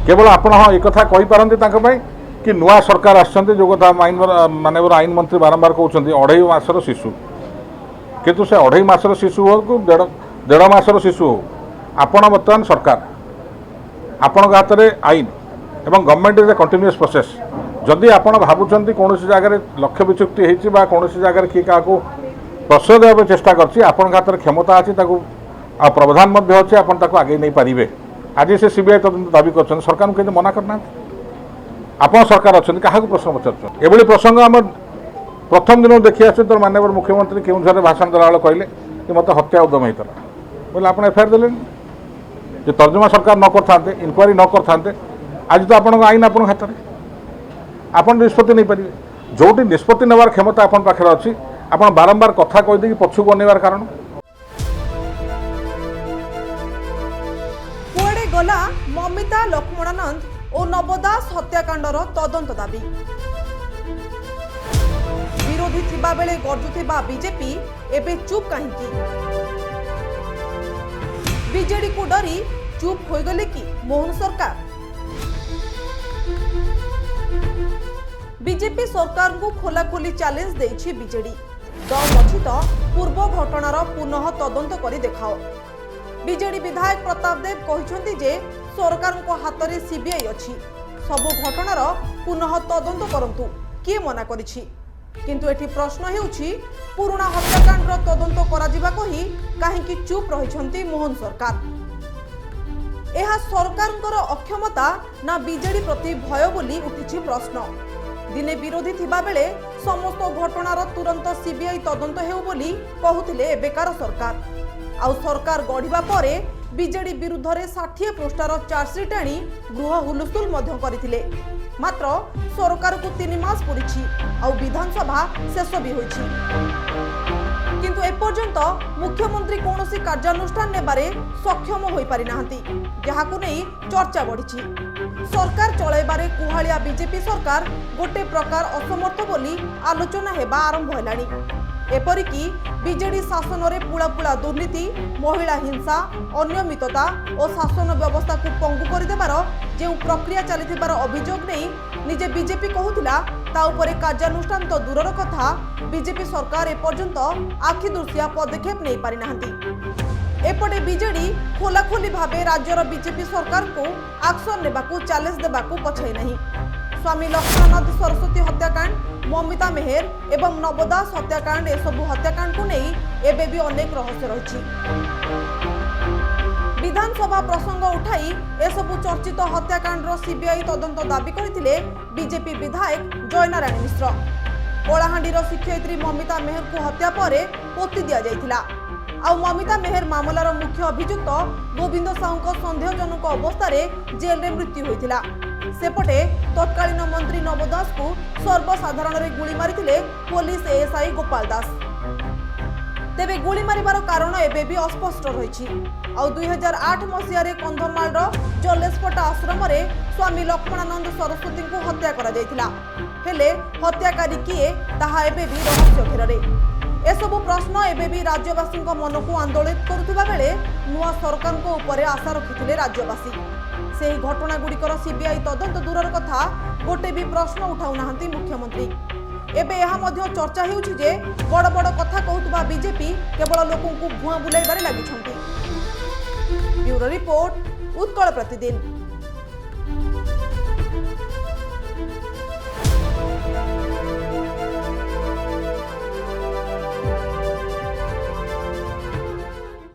केवल आपण हाँ एक कथा कही पारती कि नुआ सरकार आसछन्ते जो कथा माननीय आईन मंत्री बारंबार कहते 2.5 मासर शिशु किंतु से 2.5 मासर शिशु हो कि 1.5 मासर शिशु हो आपण बर्तमान सरकार आपण हाथ में आईन एवं government is a continuous process जदि आपण भावुंट कौन जगह लक्ष्य विचुक्ति होती कौन जगह किए क्या प्रश्रय देवा चेष्टा कर हाथ में क्षमता अच्छी प्रावधान अच्छे आप आगे नहीं पारे। आज से सीबीआई तदंत दाबी कर सरकार को मना करना आप सरकार अच्छा क्या प्रश्न पचार एभली प्रसंग आम प्रथम दिन देखी आस तो माननीय मुख्यमंत्री केउझर भाषण देला बेले कहले कि मत हत्या उद्यम होता बोले आप एफआईआर देले जो तर्जमा सरकार न करते इनक्वारी न करते आज तो आप आईन आप हाथ में आप निष्पत्ति नहीं पारे जो निष्पत्ति नेबार क्षमता आप पाखे अच्छी आप बारंबार कथा कहीदे पछुक अनेबार कारण कुआडे गला ममिता लक्ष्मणानंद और नवदास हत्याकांडर तदंत दाबी विरोधी थिबा बेले गर्जुथिबा बीजेपी एबे चुप काहिंकी बीजेडी को डरी चुप हो गले कि मोहन सरकार बीजेपी सरकार को खोलाखोली चैलेंज देछि बीजेडी दम अछि तो पूर्व घटनार पुनः तदंत करी देखाओ। बीजेडी विधायक प्रताप देव कहते जे सरकार हाथ में सीबीआई अच्छी सबु घटनार पुनः तदंत करंतु किए मना करिछि किंतु एठी प्रश्न हेउछि पुराना हत्याकांडर तदंत करा जिबा कहि काहेकि चुप रहिछंती मोहन सरकार। एहा सरकारଙ୍କର अक्षमता ना बीजेडी प्रति भय बोली उठिछि प्रश्न। दिने विरोधी थिबा बेले समस्त घटनार तुरंत सीबीआई तदंत हेउ बोली कहूथिले एबेकार सरकार आउ सरकार गढ़िबा परे बीजेडी विरुद्ध रे 60 पृष्ठार चार्जसीट आनी गृह हुलुस्थुल मध्य करथिले मात्र सरकार को 3 मास पुरिछि आउ विधानसभा शेष भी होइछि किंतु एपर्यंत मुख्यमंत्री कौनसी कार्यानुष्ठान नेबारे सक्षम होई पारि नाहंती जहाकु नै चर्चा बढ़िछि। सरकार चलाइबारे कुहालिया बीजेपी सरकार गोटे प्रकार असमर्थ बोली आलोचना हेबा आरंभ हेलानी एपरिकी बीजेडी शासन में पुला दुर्नीति महिला हिंसा अनियमितता और शासन व्यवस्था को पंगु करदेबार जो प्रक्रिया चलीथिबार अभियोग नहीं निजे बीजेपी कहूथिला ता उपरे कार्यानुष्ठान तो दूरर कथा बीजेपी सरकार एपर्यंत आखिदृशिया पदक्षेप नहीं पारि नाहंती। एपटे बीजेडी खोलाखोली भावे राज्यर बीजेपी सरकार को एक्शन नेबाकू चैलेंज देबाकू पछाई नहीं। स्वामी लक्ष्मणानंद सरस्वती हत्याकांड ममिता मेहर एवं नवदास हत्याकांड एसबू हत्याकांड को नहीं एबे भी अनेक रहस्य रही। विधानसभा प्रसंग उठाई एसबू चर्चित हत्याकांडर सीबीआई तदंत दाबी करथिले बीजेपी विधायक जयनारायण मिश्र। कलाहांडीर शिक्षयित्री ममिता मेहर को हत्या परे पोती दिया जाइथिला आउ ममिता मेहर मामलार मुख्य अभियुक्त गोविंद साहू सन्देहजनक अवस्था जेल में मृत्यु होइथिला। सेपटे तत्कालीन मंत्री नवदास को सर्वसाधारण रे गुली मारिथिले पुलिस एएसआई गोपाल दास। तेबे गुली मारिबार कारण एबे भी अस्पष्ट रहिछि आउ 2008 मसिया रे कंधमालर जलेशपटा आश्रम रे स्वामी लक्ष्मणानंद सरस्वती को हत्या करा जायतिला हेले हत्याकारी किए ताहा एबे भी रहस्य घेରରେ। एसबू प्रश्न एबे भी राज्यवासी मन को आंदोलित करुवा बेले नुआ सरकार को ऊपर आशा रखिथिले राज्यवासी। से ही घटना गुड़िकर सीबीआई तदंत दूरर कथा गोटे भी प्रश्न उठाऊ नाहंती मुख्यमंत्री। एबे यह मध्य चर्चा हेउछि जे बड़ बड़ कथा कहूतबा बीजेपी केवल लोकंकु भुआ बुलाइबारे लागिछंती। ब्यूरो रिपोर्ट उत्कल प्रतिदिन।